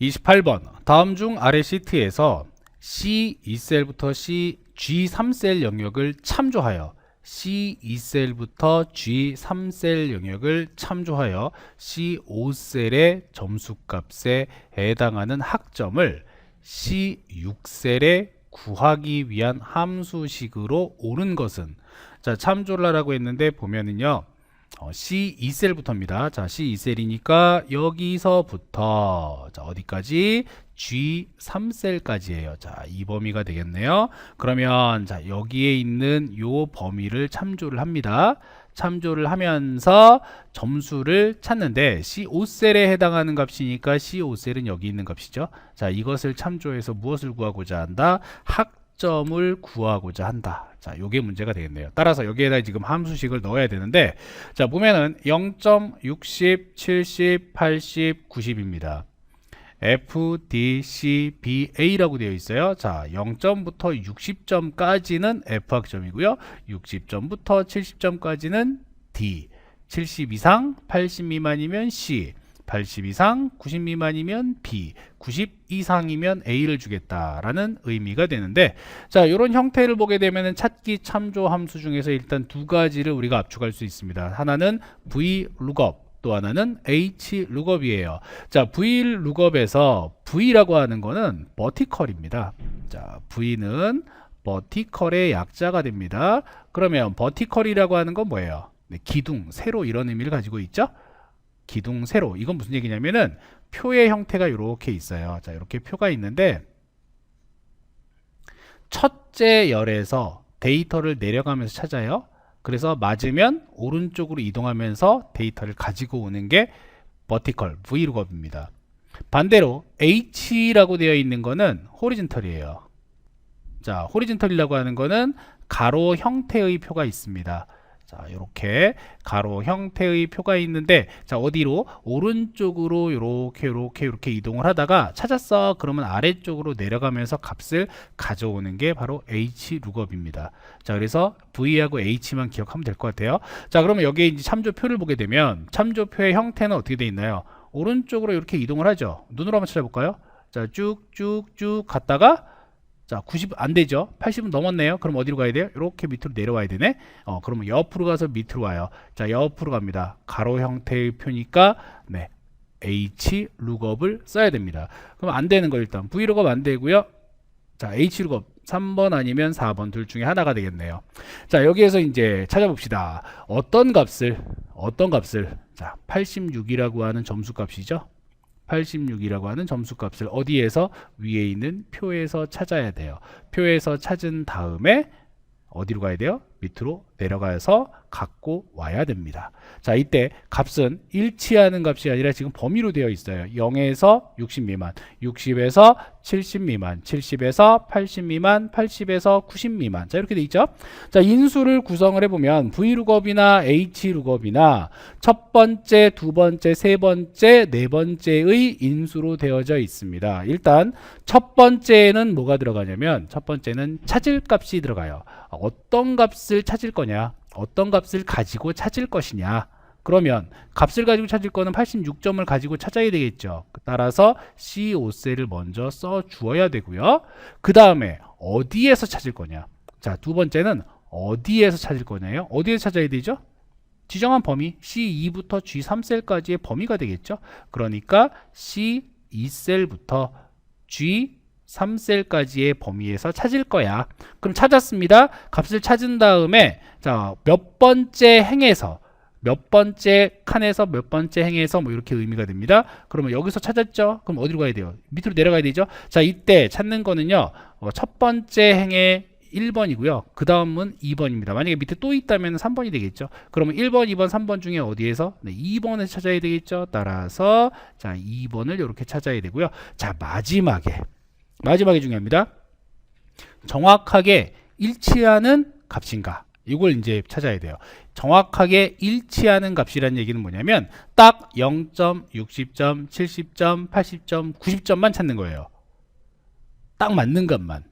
28번 다음 중 아래 시트에서 C2셀부터 G3셀 영역을 참조하여 C2셀부터 G3셀 영역을 참조하여 C5셀의 점수값에 해당하는 학점을 C6셀에 구하기 위한 함수식으로 옳은 것은, 자, 참조를 하라고 했는데 보면은요, C2셀부터입니다. 자, C2셀이니까 여기서부터, 자, 어디까지? G3셀까지예요. 자, 이 범위가 되겠네요. 그러면 자, 여기에 있는 요 범위를 참조를 합니다. 참조를 하면서 점수를 찾는데 C5셀에 해당하는 값이니까 C5셀은 여기 있는 값이죠. 자, 이것을 참조해서 무엇을 구하고자 한다? 학점을 구하고자 한다. 자, 요게 문제가 되겠네요. 따라서 여기에다 지금 함수식을 넣어야 되는데, 자, 보면은 0점, 60, 70, 80, 90입니다. F, D, C, B, A라고 되어 있어요. 자, 0점부터 60점까지는 F 학점이고요. 60점부터 70점까지는 D. 70 이상 80 미만이면 C. 80 이상 90 미만이면 B, 90 이상이면 A를 주겠다라는 의미가 되는데, 자, 이런 형태를 보게 되면 찾기 참조 함수 중에서 일단 두 가지를 우리가 압축할 수 있습니다. 하나는 VLOOKUP, 또 하나는 HLOOKUP이에요. 자, VLOOKUP에서 V라고 하는 거는 버티컬입니다. 자, V는 버티컬의 약자가 됩니다. 그러면 버티컬이라고 하는 건 뭐예요? 네, 기둥, 세로 이런 의미를 가지고 있죠? 기둥, 세로. 이건 무슨 얘기냐면은 표의 형태가 이렇게 있어요. 자, 이렇게 표가 있는데 첫째 열에서 데이터를 내려가면서 찾아요. 그래서 맞으면 오른쪽으로 이동하면서 데이터를 가지고 오는 게 버티컬, VLOOKUP입니다. 반대로 H라고 되어 있는 거는 호리즌털이에요. 자, 호리즌털이라고 하는 거는 가로 형태의 표가 있습니다. 자, 이렇게 가로 형태의 표가 있는데, 자, 어디로? 오른쪽으로 이렇게 이동을 하다가 찾았어. 그러면 아래쪽으로 내려가면서 값을 가져오는 게 바로 HLOOKUP입니다. 자, 그래서 V하고 H만 기억하면 될 것 같아요. 자, 그러면 여기에 이제 참조표를 보게 되면 참조표의 형태는 어떻게 되어 있나요? 오른쪽으로 이렇게 이동을 하죠. 눈으로 한번 찾아볼까요? 자, 쭉쭉쭉 갔다가, 자, 90 안 되죠. 80은 넘었네요. 그럼 어디로 가야 돼요? 이렇게 밑으로 내려와야 되네. 그러면 옆으로 가서 밑으로 와요. 자, 옆으로 갑니다. 가로 형태의 표니까 네, HLOOKUP을 써야 됩니다. 그럼 안 되는 거 일단 VLOOKUP 안 되고요. 자, HLOOKUP 3번 아니면 4번 둘 중에 하나가 되겠네요. 자, 여기에서 이제 찾아봅시다. 어떤 값을 자, 86이라고 하는 점수값이죠. 86이라고 하는 점수값을 어디에서? 위에 있는 표에서 찾아야 돼요. 표에서 찾은 다음에 어디로 가야 돼요? 밑으로 내려가서 갖고 와야 됩니다. 자, 이때 값은 일치하는 값이 아니라 지금 범위로 되어 있어요. 0에서 60 미만, 60에서 70 미만, 70에서 80 미만, 80에서 90 미만. 자, 이렇게 돼 있죠. 자, 인수를 구성을 해보면 VLOOKUP이나 HLOOKUP이나 첫 번째, 두 번째, 세 번째, 네 번째의 인수로 되어져 있습니다. 일단 첫 번째는 뭐가 들어가냐면, 첫 번째는 찾을 값이 들어가요. 어떤 값을 찾을 거냐, 어떤 값을 가지고 찾을 것이냐. 그러면 값을 가지고 찾을 거는 86점을 가지고 찾아야 되겠죠. 따라서 C5셀을 먼저 써 주어야 되고요. 그 다음에 어디에서 찾을 거냐. 자, 두 번째는 어디에서 찾을 거냐요. 어디에서 찾아야 되죠? 지정한 범위 C2부터 G3셀까지의 범위가 되겠죠. 그러니까 C2셀부터 G3셀까지의 범위에서 찾을 거야. 그럼 찾았습니다. 값을 찾은 다음에 자, 몇 번째 행에서, 몇 번째 칸에서 몇 번째 행에서 뭐 이렇게 의미가 됩니다. 그러면 여기서 찾았죠? 그럼 어디로 가야 돼요? 밑으로 내려가야 되죠? 자, 이때 찾는 거는요, 첫 번째 행의 1번이고요. 그 다음은 2번입니다. 만약에 밑에 또 있다면 3번이 되겠죠. 그러면 1번, 2번, 3번 중에 어디에서? 네, 2번에서 찾아야 되겠죠. 따라서 자, 2번을 이렇게 찾아야 되고요. 자, 마지막에 중요합니다. 정확하게 일치하는 값인가? 이걸 이제 찾아야 돼요. 정확하게 일치하는 값이라는 얘기는 뭐냐면 딱 0점, 60점, 70점, 80점, 90점만 찾는 거예요. 딱 맞는 값만.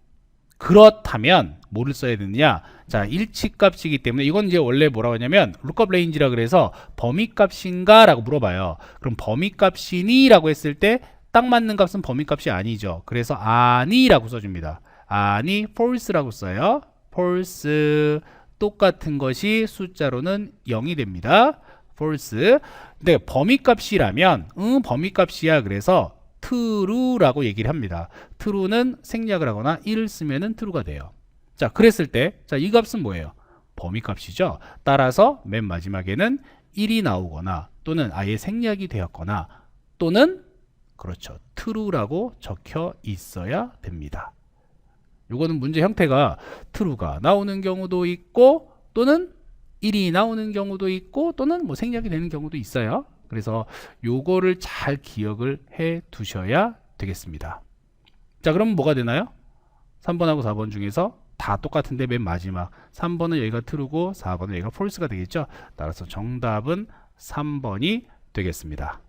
그렇다면 뭐를 써야 되느냐? 자, 일치값이기 때문에 이건 이제 원래 뭐라고 하냐면 lookup range라 그래서 범위값인가? 라고 물어봐요. 그럼 범위값이니? 라고 했을 때 딱 맞는 값은 범위값이 아니죠. 그래서 아니라고 써줍니다. 아니 false라고 써요. false 똑같은 것이 숫자로는 0이 됩니다. false. 근데 범위값이라면 범위값이야. 그래서 true라고 얘기를 합니다. true는 생략을 하거나 1을 쓰면은 true가 돼요. 자, 그랬을 때 자, 이 값은 뭐예요? 범위값이죠. 따라서 맨 마지막에는 1이 나오거나 또는 아예 생략이 되었거나 또는 그렇죠. true라고 적혀 있어야 됩니다. 요거는 문제 형태가 true가 나오는 경우도 있고 또는 1이 나오는 경우도 있고 또는 뭐 생략이 되는 경우도 있어요. 그래서 요거를 잘 기억을 해 두셔야 되겠습니다. 자, 그럼 뭐가 되나요? 3번하고 4번 중에서 다 똑같은데 맨 마지막 3번은 여기가 true고 4번은 여기가 false가 되겠죠. 따라서 정답은 3번이 되겠습니다.